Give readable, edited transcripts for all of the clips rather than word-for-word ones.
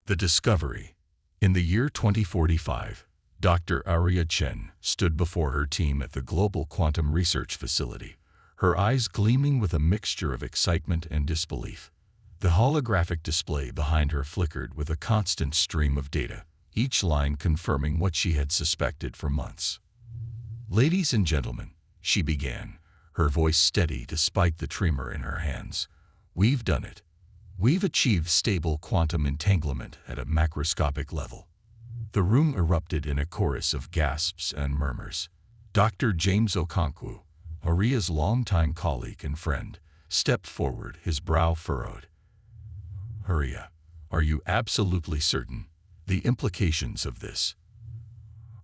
The discovery. In the year 2045, Dr. Aria Chen stood before her team at the Global Quantum Research Facility, her eyes gleaming with a mixture of excitement and disbelief. The holographic display behind her flickered with a constant stream of data, each line confirming what she had suspected for months. "Ladies and gentlemen," she began, her voice steady despite the tremor in her hands, "we've done it. We've achieved stable quantum entanglement at a macroscopic level." The room erupted in a chorus of gasps and murmurs. Dr. James Okonkwo, Aria's longtime colleague and friend, stepped forward, his brow furrowed. "Aria, are you absolutely certain? The implications of this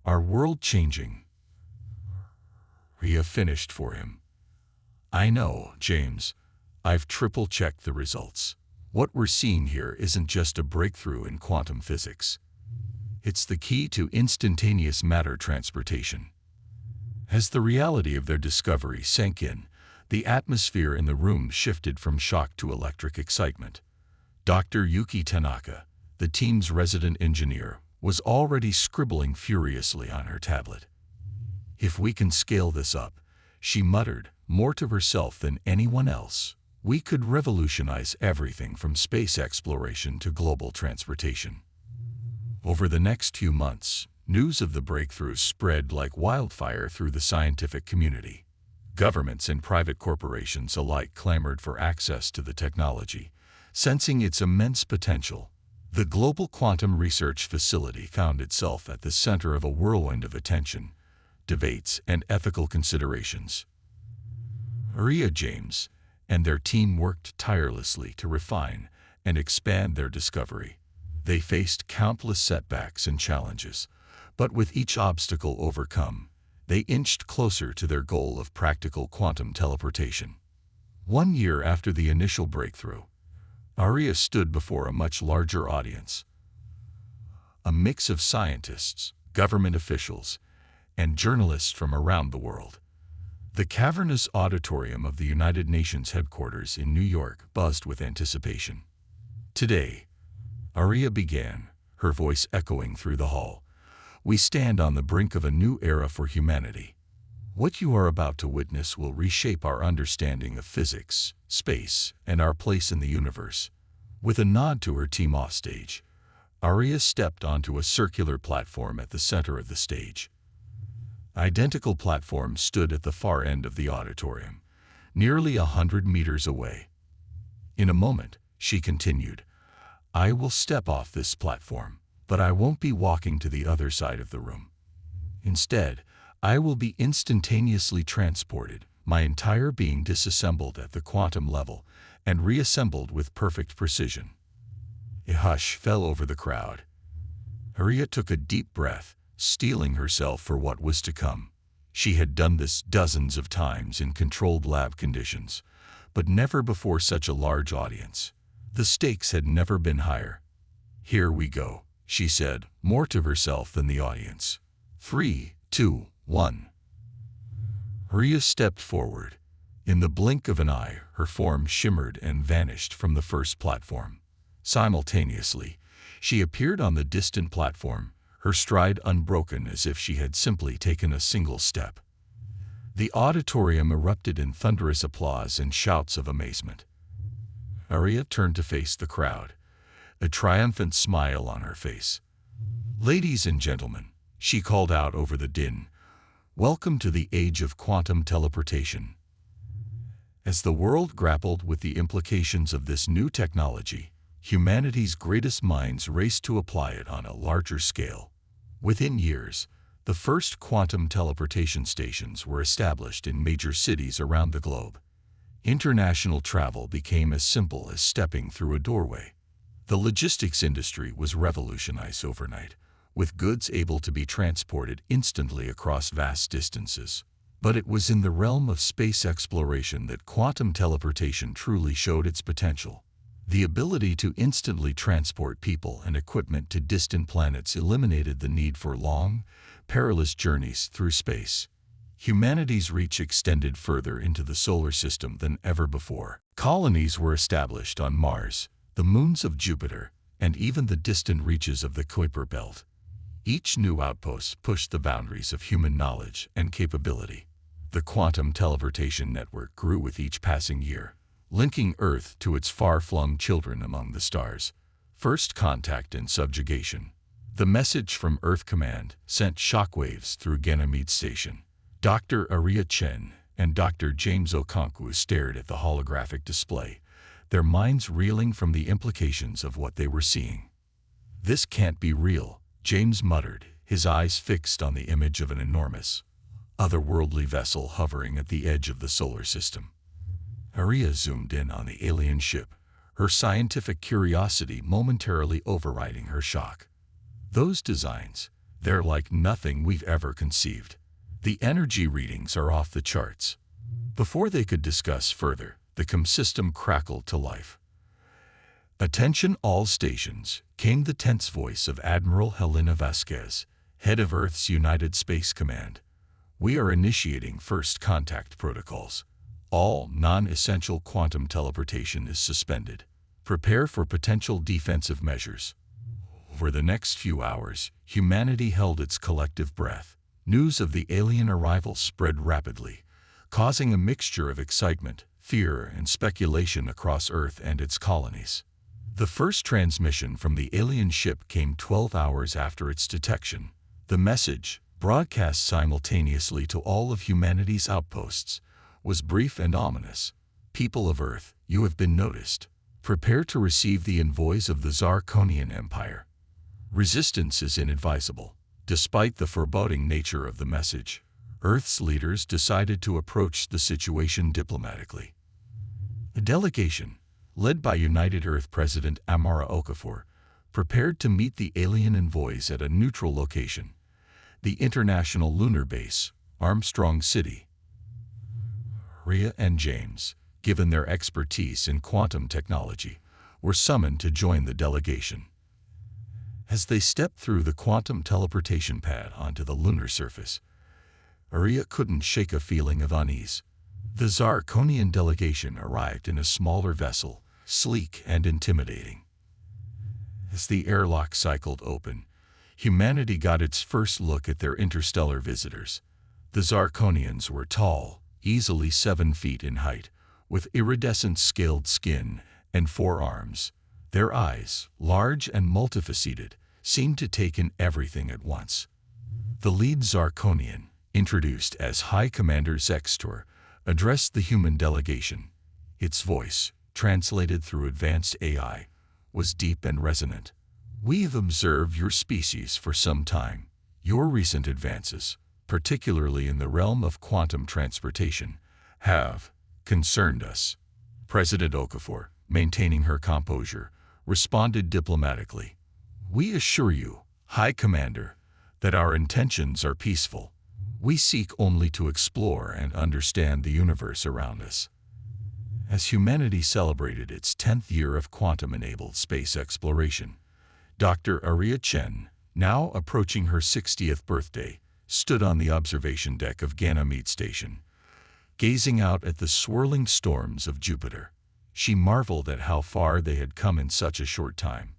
are world-changing." Aria finished for him. "I know, James. I've triple-checked the results. What we're seeing here isn't just a breakthrough in quantum physics. It's the key to instantaneous matter transportation." As the reality of their discovery sank in, the atmosphere in the room shifted from shock to electric excitement. Dr. Yuki Tanaka, the team's resident engineer, was already scribbling furiously on her tablet. "If we can scale this up," she muttered, more to herself than anyone else, "we could revolutionize everything from space exploration to global transportation." Over the next few months, news of the breakthroughs spread like wildfire through the scientific community. Governments and private corporations alike clamored for access to the technology, sensing its immense potential. The Global Quantum Research Facility found itself at the center of a whirlwind of attention, debates, and ethical considerations. Aria James and their team worked tirelessly to refine and expand their discovery. They faced countless setbacks and challenges, but with each obstacle overcome, they inched closer to their goal of practical quantum teleportation. 1 year after the initial breakthrough, Aria stood before a much larger audience. A mix of scientists, government officials, and journalists from around the world. The cavernous auditorium of the United Nations headquarters in New York buzzed with anticipation. "Today," Aria began, her voice echoing through the hall, "we stand on the brink of a new era for humanity. What you are about to witness will reshape our understanding of physics, space, and our place in the universe." With a nod to her team offstage, Aria stepped onto a circular platform at the center of the stage. Identical platforms stood at the far end of the auditorium, nearly 100 meters away. "In a moment," she continued, "I will step off this platform, but I won't be walking to the other side of the room. Instead, I will be instantaneously transported, my entire being disassembled at the quantum level and reassembled with perfect precision." A hush fell over the crowd. Aria took a deep breath, steeling herself for what was to come. She had done this dozens of times in controlled lab conditions, but never before such a large audience. The stakes had never been higher. "Here we go," she said, more to herself than the audience. 3, 2, 1. Aria stepped forward. In the blink of an eye, her form shimmered and vanished from the first platform. Simultaneously, she appeared on the distant platform, her stride unbroken as if she had simply taken a single step. The auditorium erupted in thunderous applause and shouts of amazement. Aria turned to face the crowd, a triumphant smile on her face. "Ladies and gentlemen," she called out over the din, "welcome to the age of quantum teleportation." As the world grappled with the implications of this new technology, humanity's greatest minds raced to apply it on a larger scale. Within years, the first quantum teleportation stations were established in major cities around the globe. International travel became as simple as stepping through a doorway. The logistics industry was revolutionized overnight, with goods able to be transported instantly across vast distances. But it was in the realm of space exploration that quantum teleportation truly showed its potential. The ability to instantly transport people and equipment to distant planets eliminated the need for long, perilous journeys through space. Humanity's reach extended further into the solar system than ever before. Colonies were established on Mars, the moons of Jupiter, and even the distant reaches of the Kuiper Belt. Each new outpost pushed the boundaries of human knowledge and capability. The quantum teleportation network grew with each passing year, linking Earth to its far-flung children among the stars. First contact and subjugation. The message from Earth Command sent shockwaves through Ganymede Station. Dr. Arrogance Chen and Dr. James Okonkwo stared at the holographic display, their minds reeling from the implications of what they were seeing. "This can't be real," James muttered, his eyes fixed on the image of an enormous, otherworldly vessel hovering at the edge of the solar system. Arrogance zoomed in on the alien ship, her scientific curiosity momentarily overriding her shock. "Those designs, they're like nothing we've ever conceived. The energy readings are off the charts." Before they could discuss further, the COM system crackled to life. "Attention all stations," came the tense voice of Admiral Helena Vasquez, head of Earth's United Space Command. "We are initiating first contact protocols. All non-essential quantum teleportation is suspended. Prepare for potential defensive measures." For the next few hours, humanity held its collective breath. News of the alien arrival spread rapidly, causing a mixture of excitement, fear, and speculation across Earth and its colonies. The first transmission from the alien ship came 12 hours after its detection. The message, broadcast simultaneously to all of humanity's outposts, was brief and ominous. "People of Earth, you have been noticed. Prepare to receive the envoys of the Arconian Empire. Resistance is inadvisable." Despite the foreboding nature of the message, Earth's leaders decided to approach the situation diplomatically. A delegation, led by United Earth President Amara Okafor, prepared to meet the alien envoys at a neutral location, the International Lunar Base, Armstrong City. Rhea and James, given their expertise in quantum technology, were summoned to join the delegation. As they stepped through the quantum teleportation pad onto the lunar surface, Arrogance couldn't shake a feeling of unease. The Arconian delegation arrived in a smaller vessel, sleek and intimidating. As the airlock cycled open, humanity got its first look at their interstellar visitors. The Arconians were tall, easily 7 feet in height, with iridescent scaled skin and 4 arms. Their eyes, large and multifaceted, seemed to take in everything at once. The lead Arconian, introduced as High Commander Zextor, addressed the human delegation. Its voice, translated through advanced AI, was deep and resonant. "We have observed your species for some time. Your recent advances, particularly in the realm of quantum transportation, have concerned us." President Okafor, maintaining her composure, responded diplomatically. "We assure you, High Commander, that our intentions are peaceful. We seek only to explore and understand the universe around us." As humanity celebrated its 10th year of quantum-enabled space exploration, Dr. Arrogance Chen, now approaching her 60th birthday, stood on the observation deck of Ganymede Station, gazing out at the swirling storms of Jupiter. She marveled at how far they had come in such a short time.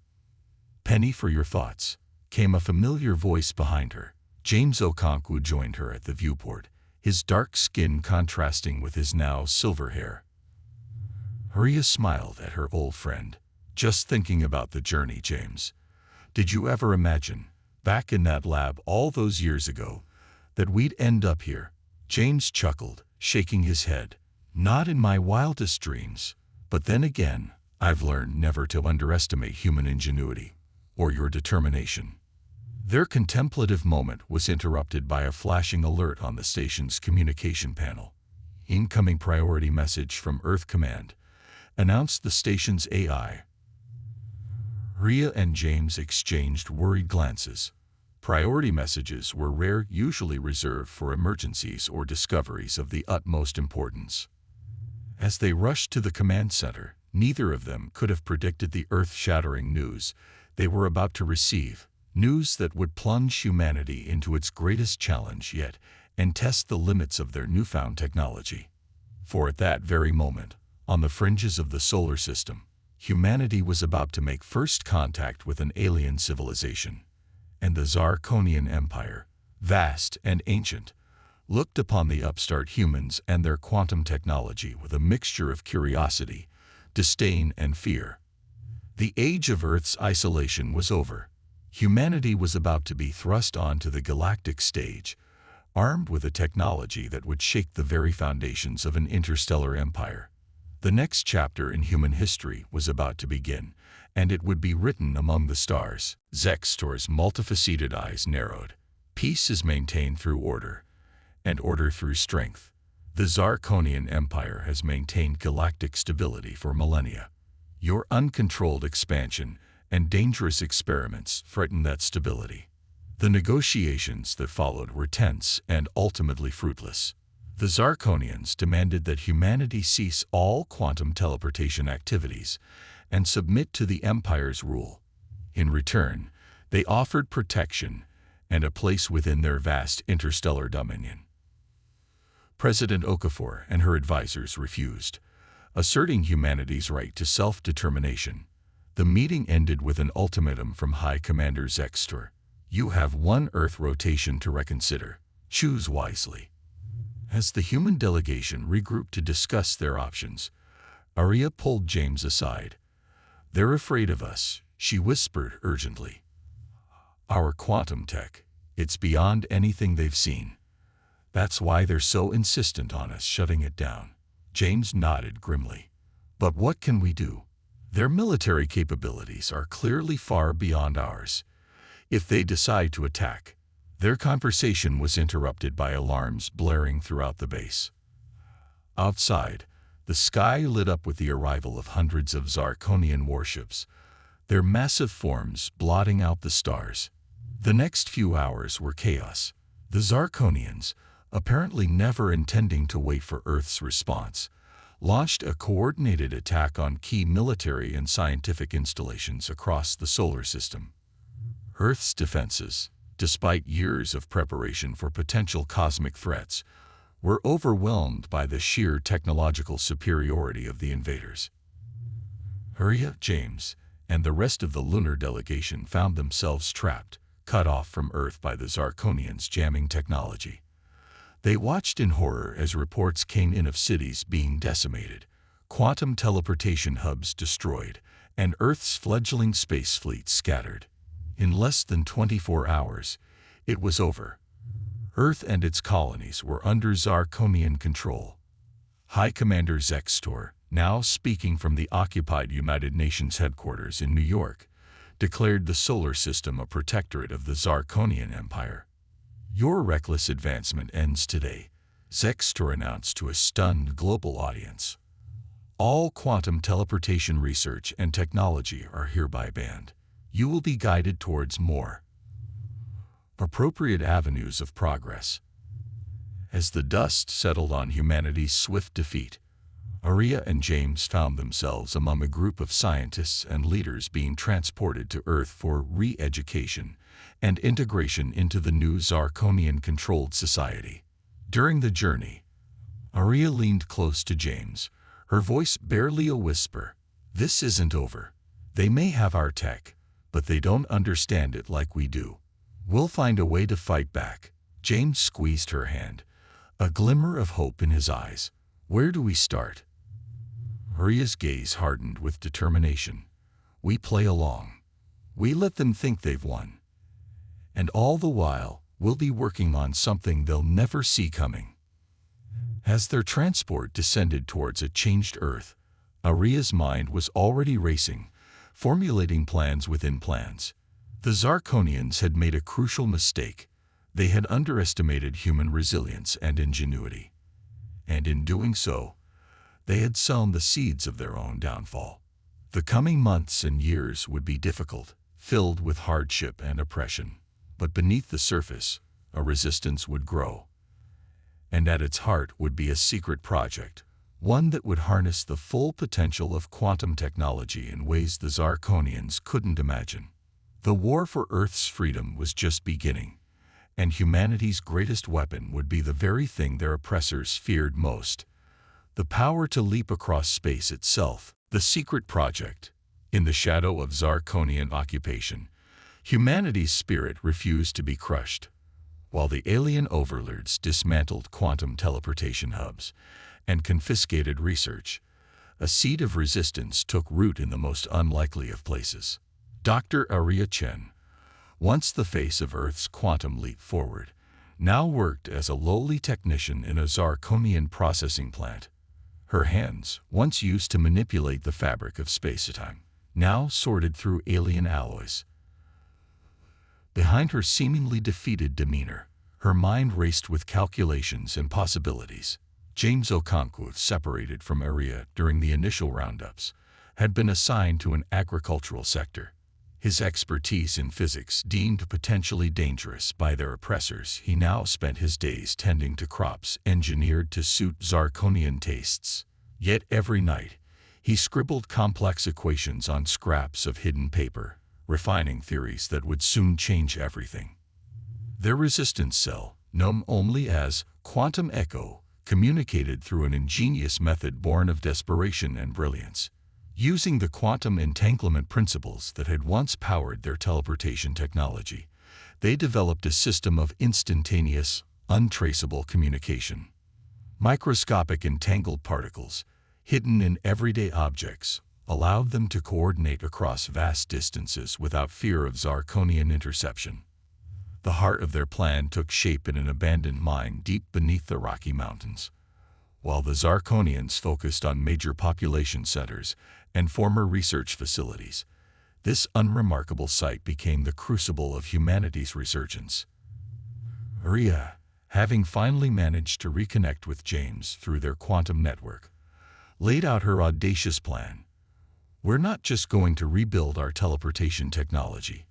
"Penny, for your thoughts," came a familiar voice behind her. James Okonkwo joined her at the viewport, his dark skin contrasting with his now silver hair. Arrogance smiled at her old friend. "Just thinking about the journey, James. Did you ever imagine, back in that lab all those years ago, that we'd end up here?" James chuckled, shaking his head. "Not in my wildest dreams. But then again, I've learned never to underestimate human ingenuity or your determination." Their contemplative moment was interrupted by a flashing alert on the station's communication panel. "Incoming priority message from Earth Command," announced the station's AI. Rhea and James exchanged worried glances. Priority messages were rare, usually reserved for emergencies or discoveries of the utmost importance. As they rushed to the command center, neither of them could have predicted the earth-shattering news they were about to receive, news that would plunge humanity into its greatest challenge yet and test the limits of their newfound technology. For at that very moment, on the fringes of the solar system, Humanity was about to make first contact with an alien civilization, and the Zarkonian Empire, vast and ancient, looked upon the upstart humans and their quantum technology with a mixture of curiosity, disdain, and fear. The age of Earth's isolation was over. Humanity was about to be thrust onto the galactic stage, armed with a technology that would shake the very foundations of an interstellar empire. The next chapter in human history was about to begin, and it would be written among the stars. Zextor's multifaceted eyes narrowed. Peace is maintained through order, and order through strength. The Zarkonian Empire has maintained galactic stability for millennia. Your uncontrolled expansion and dangerous experiments threaten that stability. The negotiations that followed were tense and ultimately fruitless. The Zarkonians demanded that humanity cease all quantum teleportation activities and submit to the Empire's rule. In return, they offered protection and a place within their vast interstellar dominion. President Okafor and her advisors refused, asserting humanity's right to self-determination. The meeting ended with an ultimatum from High Commander Zextor. You have one Earth rotation to reconsider. Choose wisely. As the human delegation regrouped to discuss their options, Aria pulled James aside. They're afraid of us, she whispered urgently. Our quantum tech, it's beyond anything they've seen. That's why they're so insistent on us shutting it down. James nodded grimly. But what can we do? Their military capabilities are clearly far beyond ours. If they decide to attack, their conversation was interrupted by alarms blaring throughout the base. Outside, the sky lit up with the arrival of hundreds of Zarkonian warships, their massive forms blotting out the stars. The next few hours were chaos. The Zarkonians, apparently never intending to wait for Earth's response, launched a coordinated attack on key military and scientific installations across the solar system. Earth's defenses, despite years of preparation for potential cosmic threats, were overwhelmed by the sheer technological superiority of the invaders. Aria, James, and the rest of the lunar delegation found themselves trapped, cut off from Earth by the Zarkonians' jamming technology. They watched in horror as reports came in of cities being decimated, quantum teleportation hubs destroyed, and Earth's fledgling space fleet scattered. In less than 24 hours, it was over. Earth and its colonies were under Zarkonian control. High Commander Zextor, now speaking from the occupied United Nations headquarters in New York, declared the solar system a protectorate of the Zarkonian Empire. Your reckless advancement ends today, Zextor announced to a stunned global audience. All quantum teleportation research and technology are hereby banned. You will be guided towards more appropriate avenues of progress. As the dust settled on humanity's swift defeat, Aria and James found themselves among a group of scientists and leaders being transported to Earth for re-education and integration into the new Zarkonian-controlled society. During the journey, Aria leaned close to James, her voice barely a whisper. This isn't over. They may have our tech, but they don't understand it like we do. We'll find a way to fight back. James squeezed her hand, a glimmer of hope in his eyes. Where do we start? Aria's gaze hardened with determination. We play along. We let them think they've won. And all the while, we'll be working on something they'll never see coming. As their transport descended towards a changed Earth, Aria's mind was already racing, formulating plans within plans. The Zarkonians had made a crucial mistake. They had underestimated human resilience and ingenuity. And in doing so, they had sown the seeds of their own downfall. The coming months and years would be difficult, filled with hardship and oppression. But beneath the surface, a resistance would grow. And at its heart would be a secret project, one that would harness the full potential of quantum technology in ways the Zarkonians couldn't imagine. The war for Earth's freedom was just beginning, and humanity's greatest weapon would be the very thing their oppressors feared most: the power to leap across space itself, The Secret Project. In the shadow of Zarkonian occupation, humanity's spirit refused to be crushed. While the alien overlords dismantled quantum teleportation hubs and confiscated research, a seed of resistance took root in the most unlikely of places. Dr. Arrogance Chen, once the face of Earth's quantum leap forward, now worked as a lowly technician in a Zarkonian processing plant. Her hands, once used to manipulate the fabric of space-time, now sorted through alien alloys. Behind her seemingly defeated demeanor, her mind raced with calculations and possibilities. James Okonkwo, separated from Arrogance during the initial roundups, had been assigned to an agricultural sector. His expertise in physics deemed potentially dangerous by their oppressors, he now spent his days tending to crops engineered to suit Zarkonian tastes. Yet every night, he scribbled complex equations on scraps of hidden paper, refining theories that would soon change everything. Their resistance cell, known only as Quantum Echo, communicated through an ingenious method born of desperation and brilliance. Using the quantum entanglement principles that had once powered their teleportation technology, they developed a system of instantaneous, untraceable communication. Microscopic entangled particles, hidden in everyday objects, allowed them to coordinate across vast distances without fear of Zarkonian interception. The heart of their plan took shape in an abandoned mine deep beneath the Rocky Mountains. While the Zarkonians focused on major population centers and former research facilities, this unremarkable site became the crucible of humanity's resurgence. Arrogance, having finally managed to reconnect with James through their quantum network, laid out her audacious plan. "We're not just going to rebuild our teleportation technology,"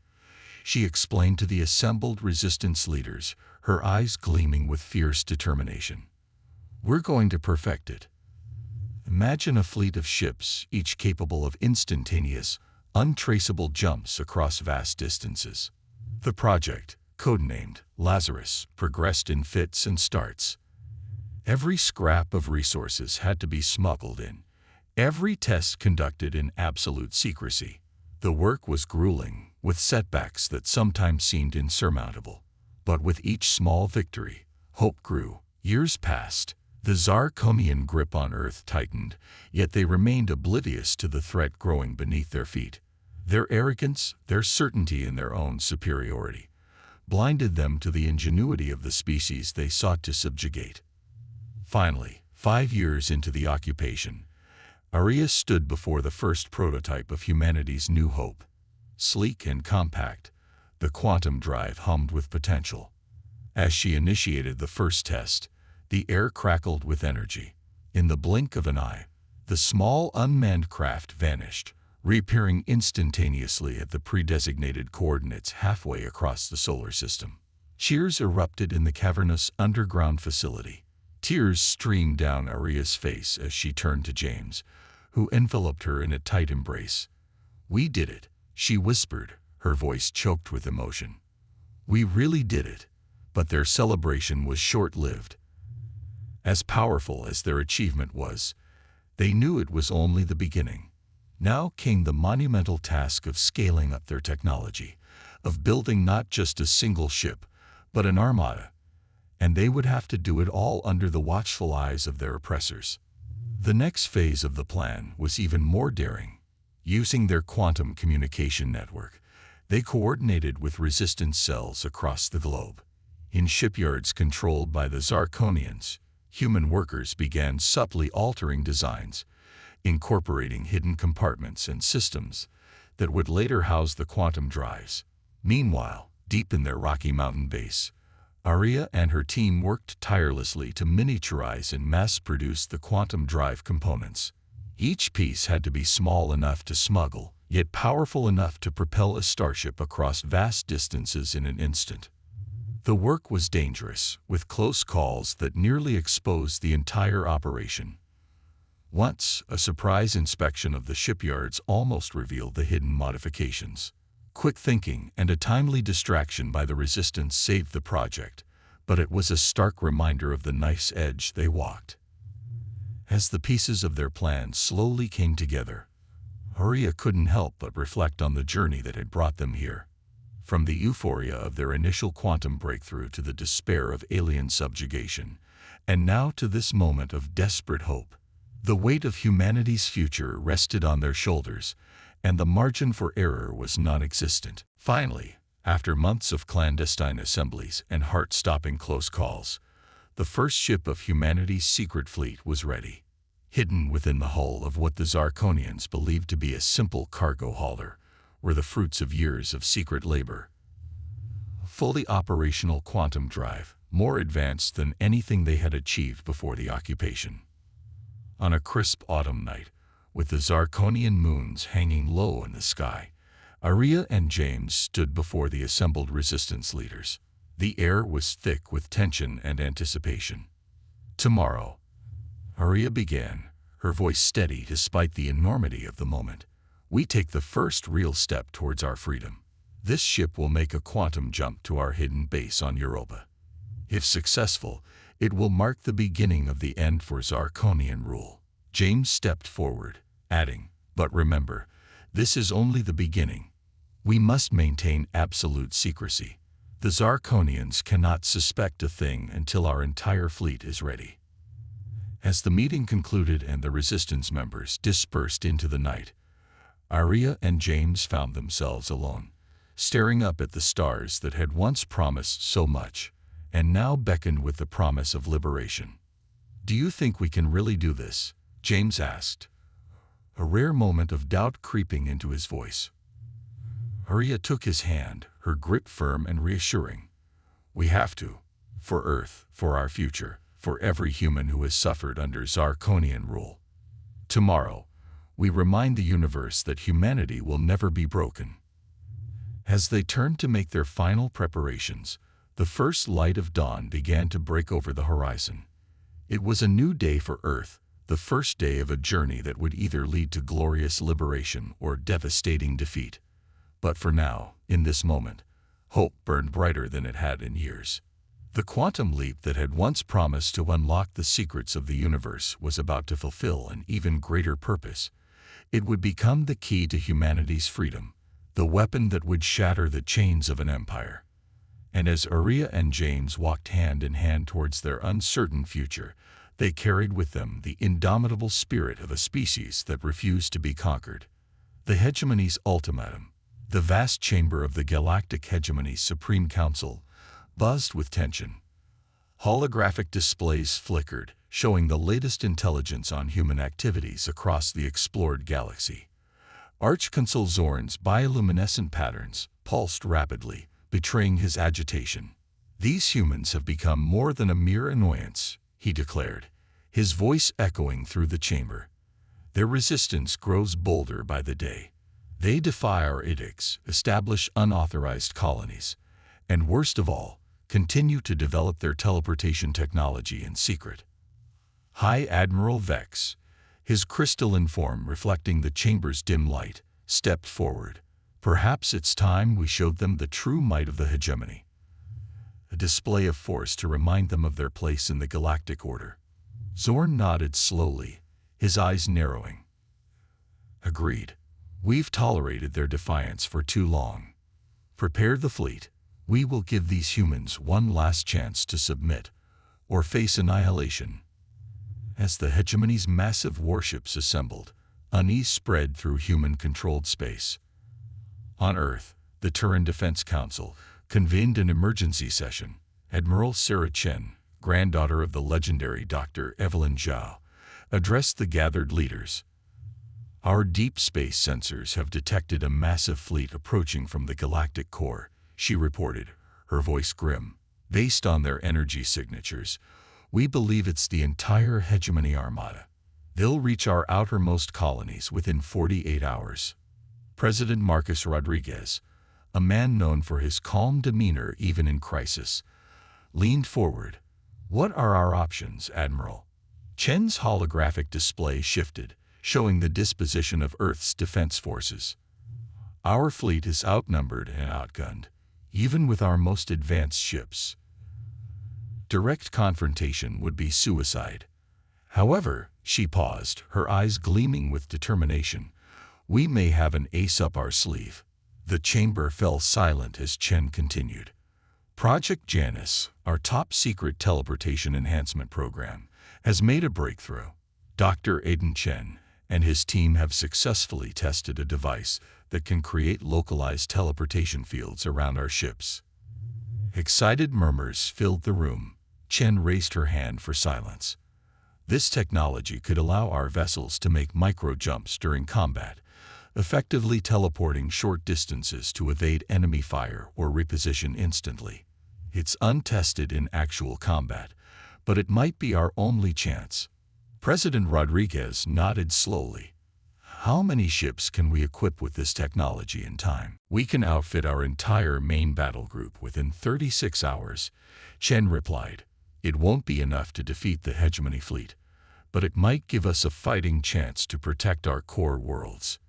she explained to the assembled resistance leaders, her eyes gleaming with fierce determination. "We're going to perfect it. Imagine a fleet of ships, each capable of instantaneous, untraceable jumps across vast distances." The project, codenamed Lazarus, progressed in fits and starts. Every scrap of resources had to be smuggled in, every test conducted in absolute secrecy. The work was grueling, with setbacks that sometimes seemed insurmountable. But with each small victory, hope grew. Years passed. The Zarkonian grip on Earth tightened, yet they remained oblivious to the threat growing beneath their feet. Their arrogance, their certainty in their own superiority, blinded them to the ingenuity of the species they sought to subjugate. Finally, 5 years into the occupation, Arrogance stood before the first prototype of humanity's new hope. Sleek and compact, the quantum drive hummed with potential. As she initiated the first test, the air crackled with energy. In the blink of an eye, the small unmanned craft vanished, reappearing instantaneously at the pre-designated coordinates halfway across the solar system. Cheers erupted in the cavernous underground facility. Tears streamed down Arrogant's face as she turned to James, who enveloped her in a tight embrace. "We did it," she whispered, her voice choked with emotion. "We really did it." But their celebration was short-lived. As powerful as their achievement was, they knew it was only the beginning. Now came the monumental task of scaling up their technology, of building not just a single ship, but an armada. And they would have to do it all under the watchful eyes of their oppressors. The next phase of the plan was even more daring. Using their quantum communication network, they coordinated with resistance cells across the globe. In shipyards controlled by the Zarkonians, human workers began subtly altering designs, incorporating hidden compartments and systems that would later house the quantum drives. Meanwhile, deep in their Rocky Mountain base, Arrogance and her team worked tirelessly to miniaturize and mass-produce the quantum drive components. Each piece had to be small enough to smuggle, yet powerful enough to propel a starship across vast distances in an instant. The work was dangerous, with close calls that nearly exposed the entire operation. Once, a surprise inspection of the shipyards almost revealed the hidden modifications. Quick thinking and a timely distraction by the resistance saved the project, but it was a stark reminder of the knife's edge they walked. As the pieces of their plan slowly came together, Arrhea couldn't help but reflect on the journey that had brought them here. From the euphoria of their initial quantum breakthrough to the despair of alien subjugation, and now to this moment of desperate hope. The weight of humanity's future rested on their shoulders, and the margin for error was non-existent. Finally, after months of clandestine assemblies and heart-stopping close calls, the first ship of humanity's secret fleet was ready. Hidden within the hull of what the Zarkonians believed to be a simple cargo hauler were the fruits of years of secret labor. A fully operational quantum drive, more advanced than anything they had achieved before the occupation. On a crisp autumn night, with the Zarkonian moons hanging low in the sky, Arrhea and James stood before the assembled resistance leaders. The air was thick with tension and anticipation. "Tomorrow," Arrhea began, her voice steady despite the enormity of the moment, "we take the first real step towards our freedom. This ship will make a quantum jump to our hidden base on Europa. If successful, it will mark the beginning of the end for Zarkonian rule." James stepped forward, adding, "But remember, this is only the beginning. We must maintain absolute secrecy. The Zarkonians cannot suspect a thing until our entire fleet is ready." As the meeting concluded and the resistance members dispersed into the night, Arrhea and James found themselves alone, staring up at the stars that had once promised so much, and now beckoned with the promise of liberation. "Do you think we can really do this?" James asked, a rare moment of doubt creeping into his voice. Arrhea took his hand, her grip firm and reassuring. "We have to. For Earth, for our future, for every human who has suffered under Zarkonian rule. Tomorrow, we remind the universe that humanity will never be broken." As they turned to make their final preparations, the first light of dawn began to break over the horizon. It was a new day for Earth, the first day of a journey that would either lead to glorious liberation or devastating defeat. But for now, in this moment, hope burned brighter than it had in years. The quantum leap that had once promised to unlock the secrets of the universe was about to fulfill an even greater purpose. It would become the key to humanity's freedom, the weapon that would shatter the chains of an empire. And as Arrhea and James walked hand in hand towards their uncertain future, they carried with them the indomitable spirit of a species that refused to be conquered. The hegemony's ultimatum, the vast chamber of the Galactic Hegemony's Supreme Council, buzzed with tension. Holographic displays flickered, showing the latest intelligence on human activities across the explored galaxy. Archconsul Zorn's bioluminescent patterns pulsed rapidly, betraying his agitation. "These humans have become more than a mere annoyance," he declared, his voice echoing through the chamber. "Their resistance grows bolder by the day. They defy our edicts, establish unauthorized colonies, and worst of all, continue to develop their teleportation technology in secret." High Admiral Vex, his crystalline form reflecting the chamber's dim light, stepped forward. "Perhaps it's time we showed them the true might of the hegemony." A display of force to remind them of their place in the galactic order. Zorn nodded slowly, his eyes narrowing. "Agreed. We've tolerated their defiance for too long. Prepare the fleet. We will give these humans one last chance to submit, or face annihilation." As the hegemony's massive warships assembled, unease spread through human-controlled space. On Earth, the Terran Defense Council convened an emergency session. Admiral Sarah Chen, granddaughter of the legendary Dr. Evelyn Zhao, addressed the gathered leaders. "Our deep space sensors have detected a massive fleet approaching from the galactic core," she reported, her voice grim. "Based on their energy signatures, we believe it's the entire hegemony armada. They'll reach our outermost colonies within 48 hours. President Marcus Rodriguez, a man known for his calm demeanor even in crisis, leaned forward. "What are our options, Admiral?" Chen's holographic display shifted, showing the disposition of Earth's defense forces. "Our fleet is outnumbered and outgunned, even with our most advanced ships. Direct confrontation would be suicide. However, She paused, her eyes gleaming with determination. "We may have an ace up our sleeve." The chamber fell silent as Chen continued. "Project Janus, our top-secret teleportation enhancement program, has made a breakthrough. Dr. Aiden Chen and his team have successfully tested a device that can create localized teleportation fields around our ships." Excited murmurs filled the room. Chen raised her hand for silence. "This technology could allow our vessels to make micro-jumps during combat, effectively teleporting short distances to evade enemy fire or reposition instantly. It's untested in actual combat, but it might be our only chance." President Rodriguez nodded slowly. "How many ships can we equip with this technology in time?" "We can outfit our entire main battle group within 36 hours, Chen replied. "It won't be enough to defeat the hegemony fleet, but it might give us a fighting chance to protect our core worlds."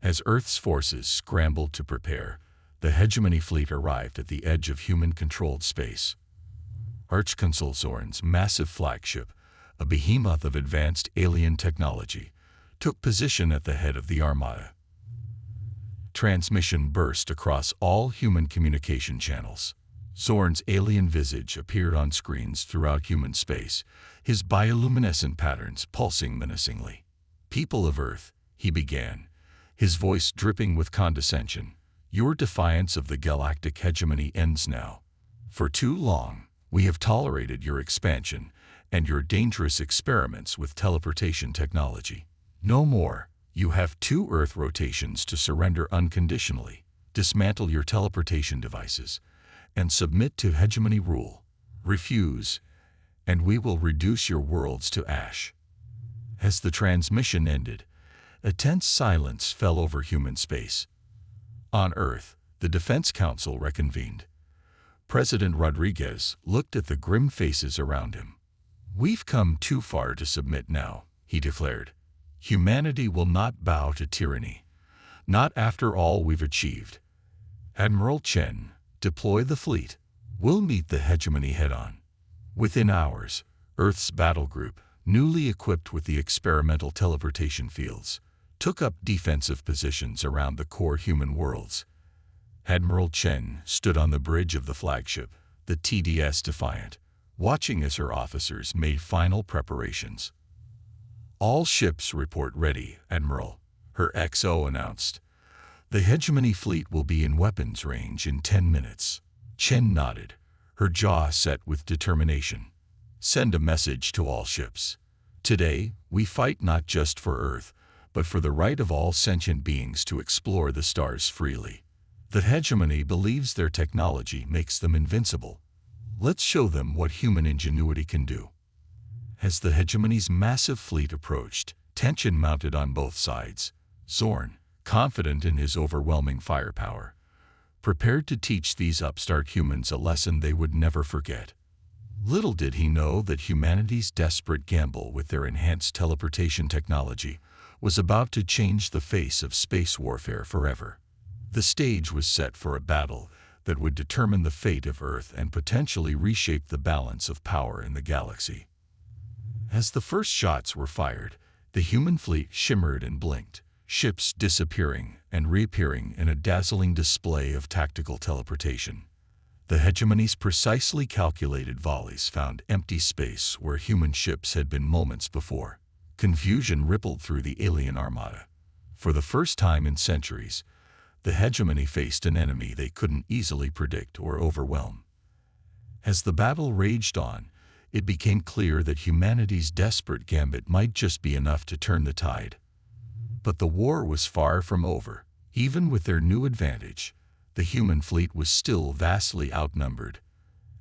As Earth's forces scrambled to prepare, the hegemony fleet arrived at the edge of human-controlled space. Archconsul Zorn's massive flagship, a behemoth of advanced alien technology, took position at the head of the Armada. Transmission burst across all human communication channels. Zorn's alien visage appeared on screens throughout human space, his bioluminescent patterns pulsing menacingly. "People of Earth," he began, his voice dripping with condescension, "your defiance of the galactic hegemony ends now. For too long, we have tolerated your expansion and your dangerous experiments with teleportation technology. No more. You have 2 Earth rotations to surrender unconditionally, dismantle your teleportation devices, and submit to hegemony rule. Refuse, and we will reduce your worlds to ash." As the transmission ended, a tense silence fell over human space. On Earth, the Defense Council reconvened. President Rodriguez looked at the grim faces around him. "We've come too far to submit now," he declared. "Humanity will not bow to tyranny. Not after all we've achieved. Admiral Chen, deploy the fleet. We'll meet the hegemony head-on." Within hours, Earth's battle group, newly equipped with the experimental teleportation fields, took up defensive positions around the core human worlds. Admiral Chen stood on the bridge of the flagship, the TDS Defiant, watching as her officers made final preparations. "All ships report ready, Admiral," her XO announced. "The hegemony fleet will be in weapons range in 10 minutes. Chen nodded, her jaw set with determination. "Send a message to all ships. Today, we fight not just for Earth, but for the right of all sentient beings to explore the stars freely. The hegemony believes their technology makes them invincible. Let's show them what human ingenuity can do." As the hegemony's massive fleet approached, tension mounted on both sides. Zorn, confident in his overwhelming firepower, prepared to teach these upstart humans a lesson they would never forget. Little did he know that humanity's desperate gamble with their enhanced teleportation technology was about to change the face of space warfare forever. The stage was set for a battle that would determine the fate of Earth and potentially reshape the balance of power in the galaxy. As the first shots were fired, the human fleet shimmered and blinked, ships disappearing and reappearing in a dazzling display of tactical teleportation. The hegemony's precisely calculated volleys found empty space where human ships had been moments before. Confusion rippled through the alien armada. For the first time in centuries, the hegemony faced an enemy they couldn't easily predict or overwhelm. As the battle raged on, it became clear that humanity's desperate gambit might just be enough to turn the tide. But the war was far from over. Even with their new advantage, the human fleet was still vastly outnumbered.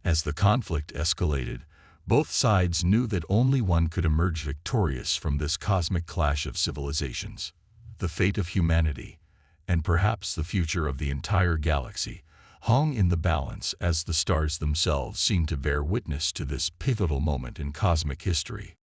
As the conflict escalated, both sides knew that only one could emerge victorious from this cosmic clash of civilizations. The fate of humanity, and perhaps the future of the entire galaxy, hung in the balance as the stars themselves seemed to bear witness to this pivotal moment in cosmic history.